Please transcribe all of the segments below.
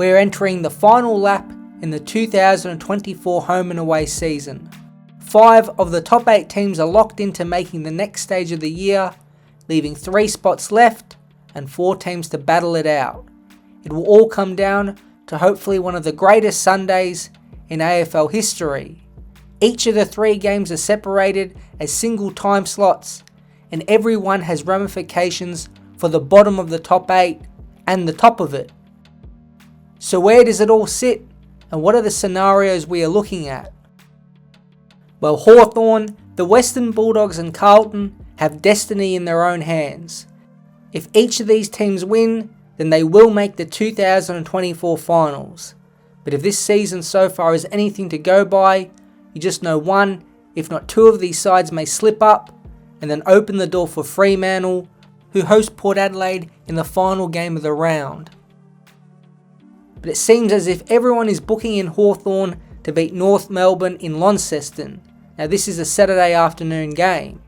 We're entering the final lap in the 2024 home and away season. 5 of the top 8 teams are locked into making the next stage of the year, leaving 3 spots left and 4 teams to battle it out. It will all come down to hopefully one of the greatest Sundays in AFL history. Each of the 3 games are separated as single time slots, and every one has ramifications for the bottom of the top 8 and the top of it. So where does it all sit, and what are the scenarios we are looking at? Well, Hawthorn, the Western Bulldogs and Carlton have destiny in their own hands. If each of these teams win, then they will make the 2024 finals. But if this season so far is anything to go by, you just know one, if not 2 of these sides may slip up and then open the door for Fremantle, who host Port Adelaide in the final game of the round. But it seems as if everyone is booking in Hawthorn to beat North Melbourne in Launceston. Now this is a Saturday afternoon game.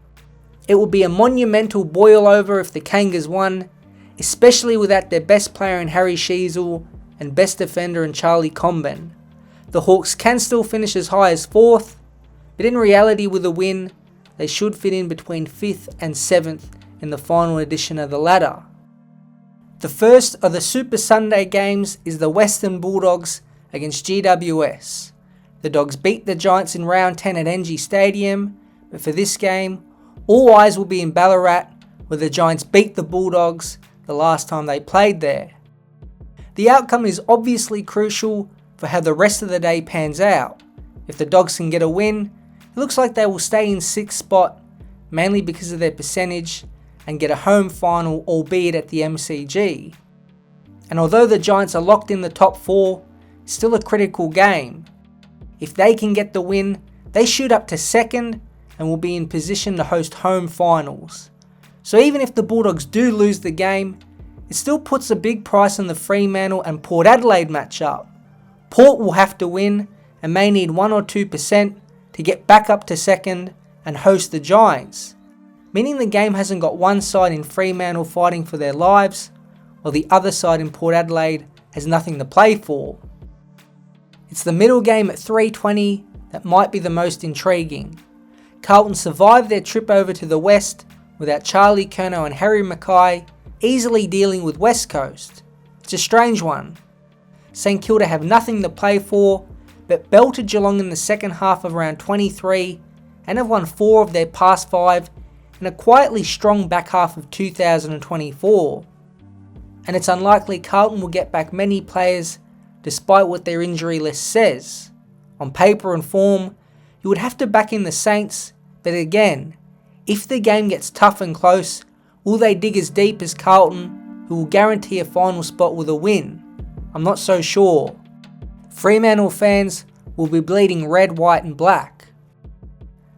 It will be a monumental boil-over if the Kangas won, especially without their best player in Harry Sheezel and best defender in Charlie Comben. The Hawks can still finish as high as 4th, but in reality with a win, they should fit in between 5th and 7th in the final edition of the ladder. The first of the Super Sunday games is the Western Bulldogs against GWS. The Dogs beat the Giants in round 10 at NG Stadium, but for this game, all eyes will be in Ballarat, where the Giants beat the Bulldogs the last time they played there. The outcome is obviously crucial for how the rest of the day pans out. If the Dogs can get a win, it looks like they will stay in 6th spot, mainly because of their percentage, and get a home final, albeit at the MCG. And although the Giants are locked in the top 4, it's still a critical game. If they can get the win, they shoot up to 2nd and will be in position to host home finals. So even if the Bulldogs do lose the game, it still puts a big price on the Fremantle and Port Adelaide matchup. Port will have to win and may need 1 or 2% to get back up to 2nd and host the Giants, meaning the game hasn't got one side in Fremantle fighting for their lives, while the other side in Port Adelaide has nothing to play for. It's the middle game at 3:20 that might be the most intriguing. Carlton survived their trip over to the West without Charlie Curnow and Harry Mackay easily dealing with West Coast. It's a strange one. St Kilda have nothing to play for, but belted Geelong in the second half of round 23 and have won 4 of their past 5 in a quietly strong back half of 2024. And it's unlikely Carlton will get back many players despite what their injury list says. On paper and form, you would have to back in the Saints, but again, if the game gets tough and close, will they dig as deep as Carlton, who will guarantee a final spot with a win? I'm not so sure. Fremantle fans will be bleeding red, white and black.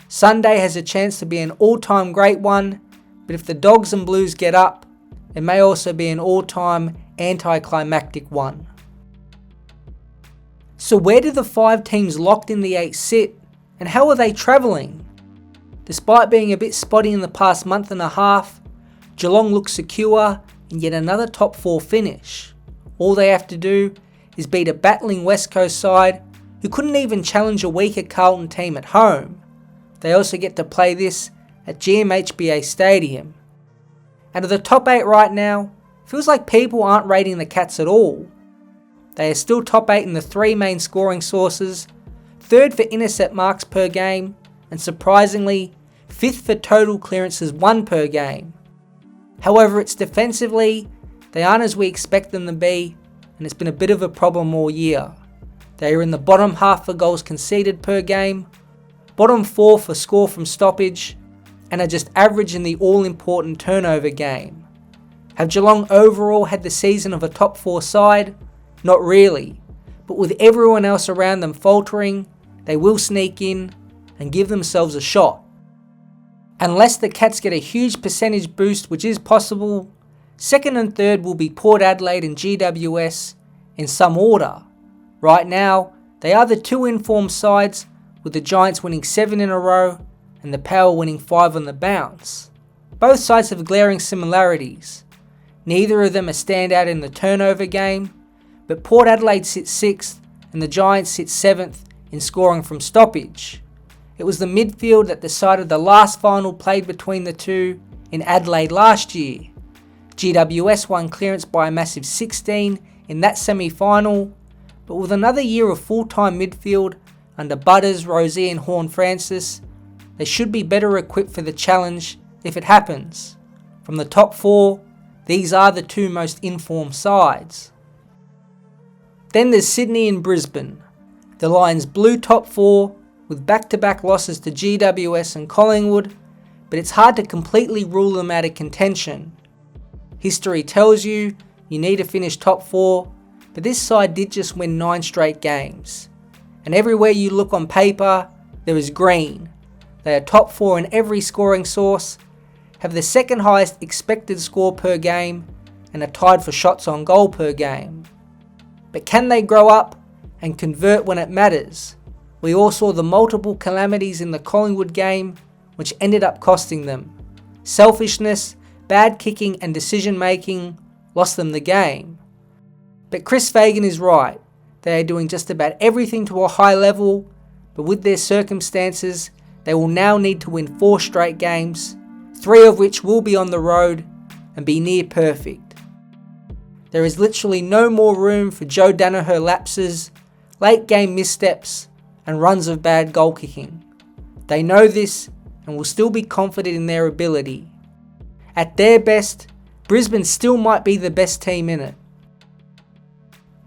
Sunday has a chance to be an all-time great one, but if the Dogs and Blues get up, it may also be an all-time anticlimactic one. So where do the 5 teams locked in the 8 sit, and how are they travelling? Despite being a bit spotty in the past month and a half, Geelong looks secure in yet another top 4 finish. All they have to do is beat a battling West Coast side who couldn't even challenge a weaker Carlton team at home. They also get to play this at GMHBA Stadium. Out of the top 8 right now, feels like people aren't rating the Cats at all. They are still top 8 in the 3 main scoring sources, 3rd for intercept marks per game, and surprisingly, 5th for total clearances won per game. However, it's defensively, they aren't as we expect them to be, and it's been a bit of a problem all year. They are in the bottom half for goals conceded per game, bottom 4 for score from stoppage, and are just average in the all-important turnover game. Have Geelong overall had the season of a top 4 side? Not really, but with everyone else around them faltering, they will sneak in and give themselves a shot. Unless the Cats get a huge percentage boost, which is possible, 2nd and 3rd will be Port Adelaide and GWS in some order. Right now, they are the 2 informed sides, with the Giants winning 7 in a row and the Power winning 5 on the bounce. Both sides have glaring similarities. Neither of them are standout in the turnover game, but Port Adelaide sits 6th and the Giants sit 7th in scoring from stoppage. It was the midfield that decided the last final played between the two in Adelaide last year. GWS won clearance by a massive 16 in that semi-final, but with another year of full-time midfield under Butters, Rozee and Horne-Francis, they should be better equipped for the challenge if it happens. From the top 4, these are the two most informed sides. Then there's Sydney and Brisbane. The Lions blew top 4 with back-to-back losses to GWS and Collingwood, but it's hard to completely rule them out of contention. History tells you need to finish top 4, but this side did just win 9 straight games. And everywhere you look on paper, there is green. They are top 4 in every scoring source, have the second highest expected score per game, and are tied for shots on goal per game. But can they grow up and convert when it matters? We all saw the multiple calamities in the Collingwood game, which ended up costing them. Selfishness, bad kicking and decision making lost them the game. But Chris Fagan is right. They are doing just about everything to a high level, but with their circumstances, they will now need to win 4 straight games, 3 of which will be on the road, and be near perfect. There is literally no more room for Joe Daniher lapses, late game missteps, and runs of bad goal kicking. They know this and will still be confident in their ability. At their best, Brisbane still might be the best team in it.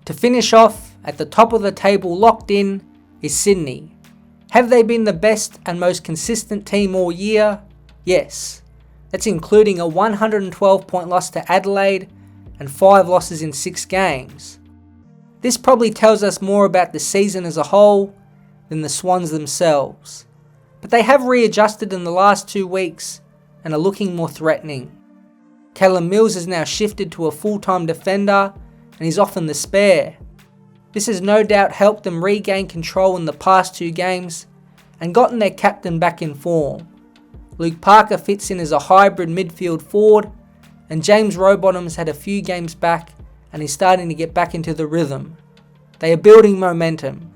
To finish off, at the top of the table locked in, is Sydney. Have they been the best and most consistent team all year? Yes. That's including a 112-point loss to Adelaide and 5 losses in 6 games. This probably tells us more about the season as a whole than the Swans themselves. But they have readjusted in the last 2 weeks and are looking more threatening. Callum Mills has now shifted to a full-time defender and he's often the spare. This has no doubt helped them regain control in the past 2 games and gotten their captain back in form. Luke Parker fits in as a hybrid midfield forward, and James Rowbottom has had a few games back and is starting to get back into the rhythm. They are building momentum.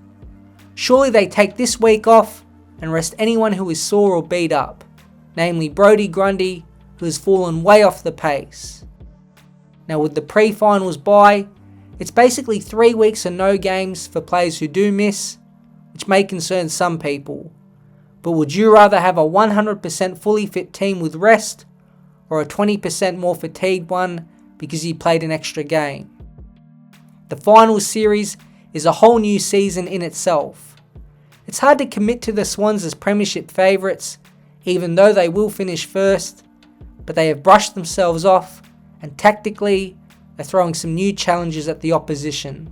Surely they take this week off and rest anyone who is sore or beat up, namely Brodie Grundy, who has fallen way off the pace. Now with the pre-finals bye, it's basically 3 weeks of no games for players who do miss, which may concern some people. But would you rather have a 100% fully fit team with rest, or a 20% more fatigued one because you played an extra game? The finals series is a whole new season in itself. It's hard to commit to the Swans as premiership favourites, even though they will finish first, but they have brushed themselves off and tactically are throwing some new challenges at the opposition.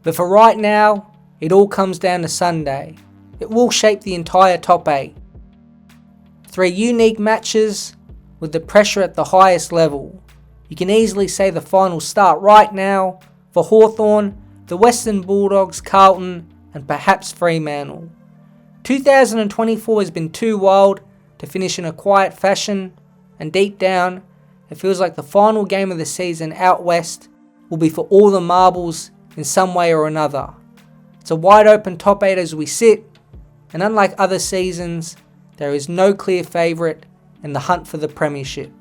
But for right now, it all comes down to Sunday. It will shape the entire top 8. 3 unique matches with the pressure at the highest level. You can easily say the finals start right now for Hawthorn, the Western Bulldogs, Carlton and perhaps Fremantle. 2024 has been too wild to finish in a quiet fashion, and deep down it feels like the final game of the season out west will be for all the marbles in some way or another. It's a wide open top 8 as we sit, and unlike other seasons, there is no clear favourite in the hunt for the premiership.